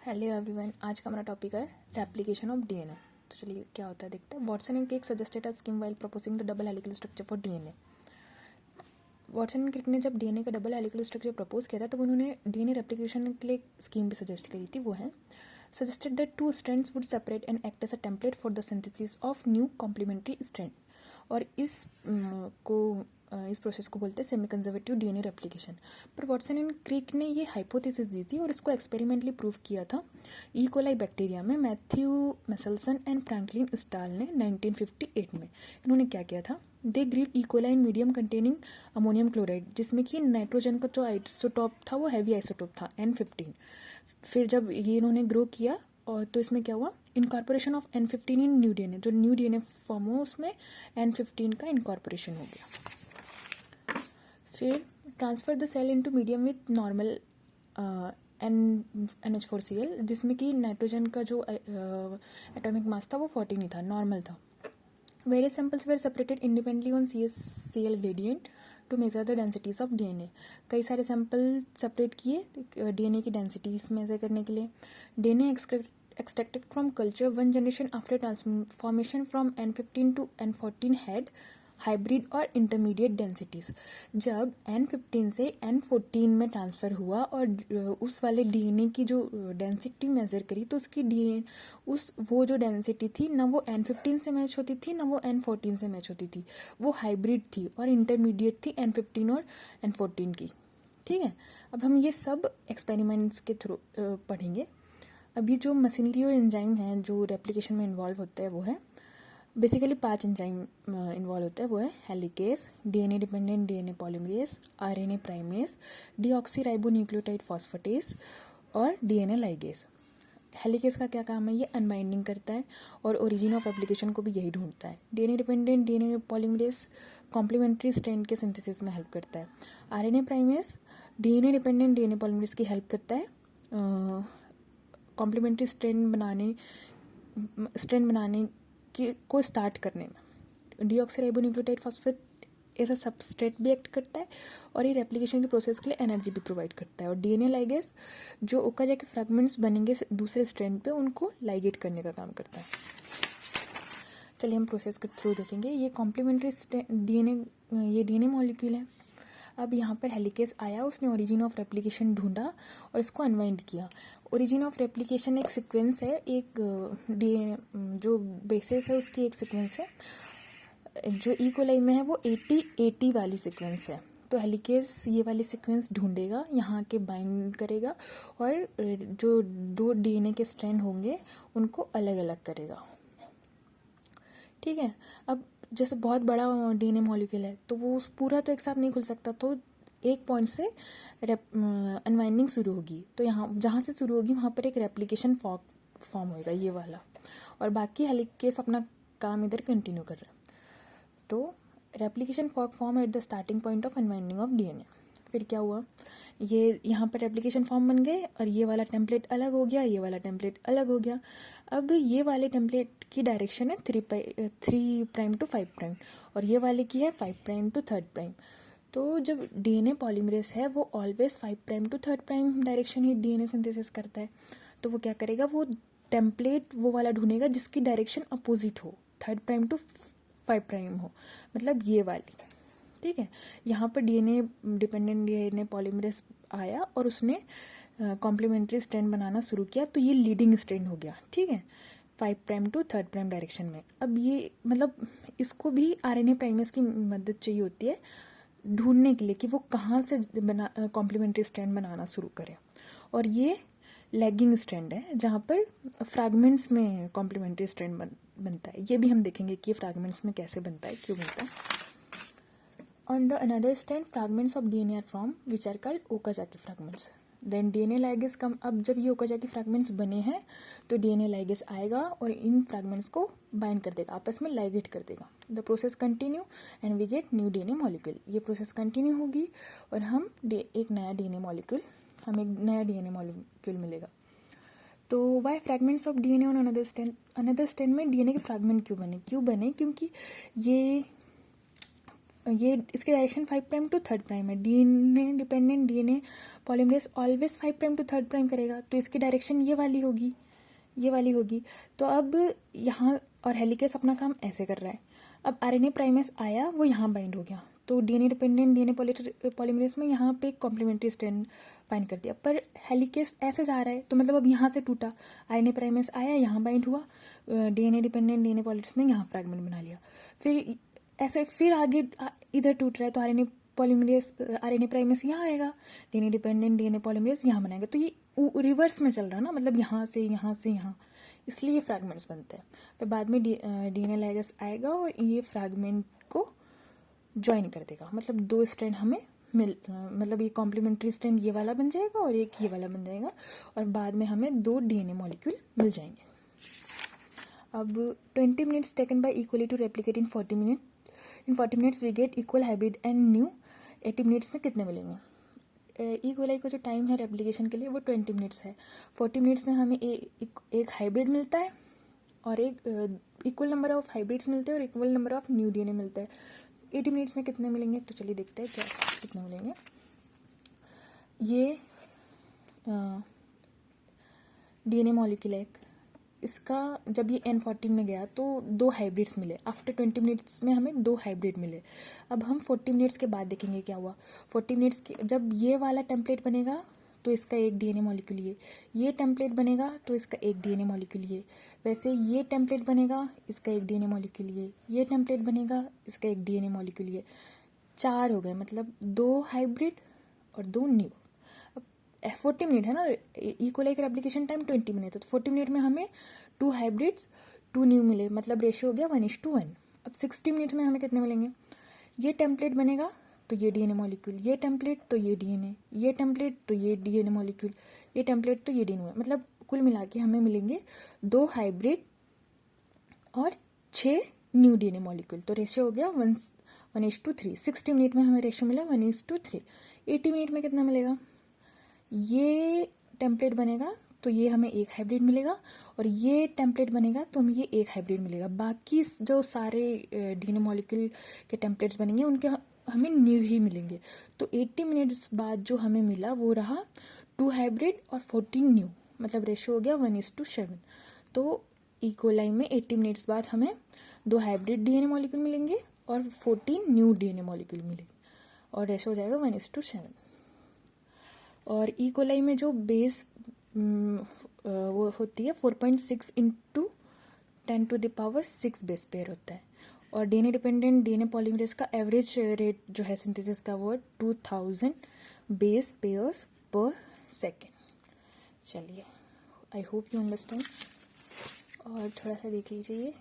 Hello everyone, आज का हमारा टॉपिक है रेप्लिकेशन ऑफ डीएनए। तो चलिए क्या होता है देखते हैं। Watson and Crick suggested a scheme while proposing the double helical structure for DNA. Watson and Crick ने जब डीएनए का डबल हेलिकल स्ट्रक्चर प्रपोज किया था तब उन्होंने डीएनए रेप्लिकेशन के लिए एक स्कीम भी सजेस्ट करी थी। वो है suggested that two strands would separate and act as a template for the synthesis of new complementary strand. और इस प्रोसेस को बोलते हैं सेमी कंजर्वेटिव डीएनए रेप्लिकेशन। पर वॉटसन एंड क्रिक ने ये हाइपोथेसिस दी थी और इसको एक्सपेरिमेंटली प्रूव किया था ई कोलाई बैक्टीरिया में। Matthew Meselson and Franklin Stahl ने 1958 में इन्होंने क्या किया था, they grew E coli in medium containing ammonium chloride, जिसमें कि नाइट्रोजन का जो आइसोटॉप था वो हैवी आइसोटॉप था N15। फिर जब ये इन्होंने ग्रो किया और तो इसमें क्या हुआ, incorporation of N15 in new DNA. जो न्यू डीएनए फॉर्म हुआ उसमें N15 का इनकॉर्पोरेशन हो गया। फिर transfer the cell into medium with normal NH4Cl, जिसमें कि नाइट्रोजन का जो एटॉमिक मास था वो 14 ही था, नॉर्मल था। Various samples were separated independently on CH-Cl gradient to measure the densities of DNA. कई सारे सैंपल सेपरेट किए डीएनए की डेंसिटीज मेजर करने के लिए। DNA extracted from culture one generation after transformation from N15 to N14 had hybrid और intermediate densities. जब N15 से N14 में ट्रांसफ़र हुआ और उस वाले डीएनए की जो डेंसिटी मेज़र करी तो उसकी वो जो डेंसिटी थी ना वो N15 से मैच होती थी ना वो N14 से मैच होती थी, वो हाइब्रिड थी और इंटरमीडिएट थी N15 और N14 की। ठीक है, अब हम ये सब एक्सपेरिमेंट्स के थ्रू पढ़ेंगे। अभी जो मशीनरी और एंजाइम हैं जो रेप्लिकेशन में इन्वॉल्व होते हैं वो है बेसिकली 5 एंजाइम इन्वॉल्व होता है। वो है helicase, DNA dependent DNA polymerase, RNA primase, deoxyribonucleotide phosphatase और डीएनए लाइगेज। हेलिकेस का क्या काम है, ये अनबाइंडिंग करता है और ओरिजिन ऑफ रेप्लिकेशन को भी यही ढूंढता है। DNA dependent DNA polymerase complementary strand के सिंथेसिस में हेल्प करता है। RNA primase DNA dependent DNA polymerase की हेल्प करता है कॉम्प्लीमेंट्री स्ट्रैंड बनाने को स्टार्ट करने में। Deoxyribonucleotide phosphate as a substrate भी एक्ट करता है और ये रेप्लिकेशन के प्रोसेस के लिए एनर्जी भी प्रोवाइड करता है। और डीएनए लाइगेज जो ओकाजा के फ्रैगमेंट्स बनेंगे दूसरे स्ट्रैंड पे उनको लाइगेट करने का काम करता है। चलिए हम प्रोसेस के थ्रू देखेंगे। ये कॉम्प्लीमेंट्री डीएनए मॉलिक्यूल है। अब यहाँ पर हेलिकेस आया, उसने ओरिजिन ऑफ रेप्लिकेशन ढूंढा और इसको अनवाइंड किया। ओरिजिन ऑफ रेप्लिकेशन एक सीक्वेंस है, जो बेसिस है उसकी एक सीक्वेंस है। जो ई कोलाई में है वो 80-80 वाली सीक्वेंस है। तो हेलिकेस ये वाली सीक्वेंस ढूंढेगा, यहाँ के बाइंड करेगा और जो 2 डीएनए के स्ट्रैंड होंगे उनको अलग अलग करेगा। ठीक है, अब जैसे बहुत बड़ा डीएनए मॉलिक्यूल है तो वो पूरा तो एक साथ नहीं खुल सकता, तो एक पॉइंट से अनवाइंडिंग शुरू होगी। तो यहाँ जहाँ से शुरू होगी वहाँ पर एक रेप्लिकेशन फॉर्म होएगा ये वाला, और बाकी हेलिकेस अपना काम इधर कंटिन्यू कर रहा है। तो replication form at the starting point of unwinding of DNA. फिर क्या हुआ, ये यहाँ पर रेप्लिकेशन फॉर्म बन गए और ये वाला टेम्पलेट अलग हो गया, ये वाला टेम्पलेट अलग हो गया। अब ये वाले टेम्पलेट की डायरेक्शन है 3' टू 5' और ये वाले की है 5' टू 3'। तो जब डीएनए पॉलीमरेज है वो ऑलवेज 5' टू 3' डायरेक्शन ही डीएनए सिंथेसिस करता है। तो वो क्या करेगा, वो टेम्पलेट वो वाला ढूंढेगा जिसकी डायरेक्शन अपोजिट हो, 3' टू 5' हो, मतलब ये वाली। ठीक है, यहाँ पर डीएनए डिपेंडेंट डीएनए पॉलीमरेज आया और उसने कॉम्प्लीमेंट्री स्ट्रैंड बनाना शुरू किया, तो ये लीडिंग स्ट्रैंड हो गया। ठीक है, 5' टू 3' डायरेक्शन में। अब ये मतलब इसको भी आरएनए प्राइमेज की मदद चाहिए होती है ढूंढने के लिए कि वो कहाँ से कॉम्प्लीमेंट्री स्ट्रैंड बनाना शुरू करे। और ये लैगिंग स्ट्रैंड है जहाँ पर फ्रैगमेंट्स में कॉम्प्लीमेंट्री स्ट्रैंड बनता है। ये भी हम देखेंगे कि फ्रैगमेंट्स में कैसे बनता है, क्यों बनता है। On the another strand, fragments of DNA are formed, which are called Okazaki fragments. Then DNA ligase come. अब जब ये Okazaki fragments बने हैं तो DNA ligase आएगा और इन fragments को बाइंड कर देगा, आपस में लाइगेट कर देगा। The process continue and we get new DNA molecule. ये प्रोसेस कंटिन्यू होगी और हम हमें एक नया DNA molecule मिलेगा। तो why fragments of DNA on another strand में डीएनए के फ्रैगमेंट क्यों बने, क्योंकि ये ये इसकी डायरेक्शन 5' टू 3' है। DNA dependent DNA polymerase always 5' to 3' करेगा, तो इसकी डायरेक्शन ये वाली होगी, ये वाली होगी। तो अब यहाँ और हेलिकेस अपना काम ऐसे कर रहा है। अब आरएनए प्राइमेस आया, वो यहाँ बाइंड हो गया, तो डीएनए डिपेंडेंट डीएनए पॉलीमरेज में यहाँ पे कॉम्प्लीमेंट्री स्ट्रैंड फाइंड कर दिया, पर हेलिकेस ऐसे जा रहा है, तो मतलब अब यहाँ से टूटा, आरएनए प्राइमेस आया, यहाँ बाइंड हुआ, डीएनए डिपेंडेंट डीएनए पॉलीमरेज ने यहाँ फ्रैगमेंट बना लिया, फिर ऐसे फिर आगे इधर टूट रहा है, तो आरएनए पॉलीमरेज आरएनए प्राइमेस यहाँ आएगा, डीएनए डिपेंडेंट डीएनए पॉलीमरेज यहाँ बनाएगा, तो ये रिवर्स में चल रहा है ना, मतलब यहाँ से यहाँ से यहाँ, इसलिए ये फ्रैगमेंट्स बनते हैं। फिर बाद में डीएनए लाइगेस आएगा और ये फ्रैगमेंट को ज्वाइन कर देगा, मतलब दो स्ट्रैंड हमें मतलब ये कॉम्प्लीमेंट्री स्ट्रैंड ये वाला बन जाएगा और एक ये वाला बन जाएगा, और बाद में हमें दो डीएनए मॉलिक्यूल मिल जाएंगे। अब 20 minutes taken by equally to replicate in 40 minute, in 40 minutes we get equal hybrid and new. 80 minutes में कितने मिलेंगे? इक्वलाई का जो टाइम है रेप्लिकेशन के लिए वो 20 मिनट्स है। 40 मिनट्स में हमें एक हाइब्रिड मिलता है और एक इक्वल नंबर ऑफ हाइब्रिड्स मिलते हैं और equal number of new DNA मिलता है। 80 मिनट्स में कितने मिलेंगे, तो चलिए देखते हैं क्या कितने मिलेंगे। ये डीएनए मॉलिक्यूल है, इसका जब ये N14 में गया तो दो हाइब्रिड्स मिले। आफ्टर 20 मिनट्स में हमें दो हाइब्रिड मिले। अब हम 40 मिनट्स के बाद देखेंगे क्या हुआ। 40 मिनट्स के जब ये वाला टेम्पलेट बनेगा तो इसका एक डीएनए मॉलिक्यूल ये टेम्पलेट बनेगा तो इसका एक डीएनए मॉलिक्यूल वैसे ये टेम्पलेट बनेगा, इसका एक डीएनए मॉलिक्यूल ये टेम्पलेट बनेगा, इसका एक डीएनए मॉलिक्यूल 4 हो गए, मतलब दो हाइब्रिड और दो न्यू। 40 मिनट है ना, इक्वल एक रेप्लिकेशन टाइम 20 मिनट है, तो 40 मिनट में हमें 2 हाइब्रिड्स 2 न्यू मिले, मतलब रेशियो हो गया 1:1। अब 60 मिनट में हमें कितने मिलेंगे? ये टेम्पलेट बनेगा तो ये डीएनए मॉलिक्यूल, ये टेम्पलेट तो ये डीएनए, ये टेम्पलेट तो ये डीएनए मॉलिक्यूल, ये टेम्पलेट तो ये डीएनए, मतलब कुल मिला के हमें मिलेंगे 2 हाइब्रिड और 6 न्यू डीएनए मॉलिक्यूल, तो रेशियो हो गया 1:3। 60 मिनट में हमें रेशियो मिला 1:3। 80 मिनट में कितना मिलेगा? ये टेम्पलेट बनेगा तो ये हमें एक हाइब्रिड मिलेगा और ये टेम्पलेट बनेगा तो हमें ये एक हाइब्रिड मिलेगा। बाकी जो सारे डीएनए मॉलिक्यूल के टेम्पलेट्स बनेंगे उनके हमें न्यू ही मिलेंगे। तो 80 मिनट्स बाद जो हमें मिला वो रहा 2 हाइब्रिड और 14 न्यू, मतलब रेशियो हो गया 1:7। तो इकोलाई में 80 मिनट्स बाद हमें 2 हाइब्रिड डीएनए मॉलिक्यूल मिलेंगे और 14 न्यू डीएनए मॉलिक्यूल मिलेंगे और रेशियो हो जाएगा 1:7। और इकोलाई में जो बेस वो होती है 4.6 × 10⁶ बेस पेयर होता है, और डीएनए डिपेंडेंट डीएनए पॉलीमरेज का एवरेज रेट जो है सिंथेसिस का वो 2000 बेस पेयर्स पर सेकेंड। चलिए, आई होप यू अंडरस्टैंड। और थोड़ा सा देख लीजिए,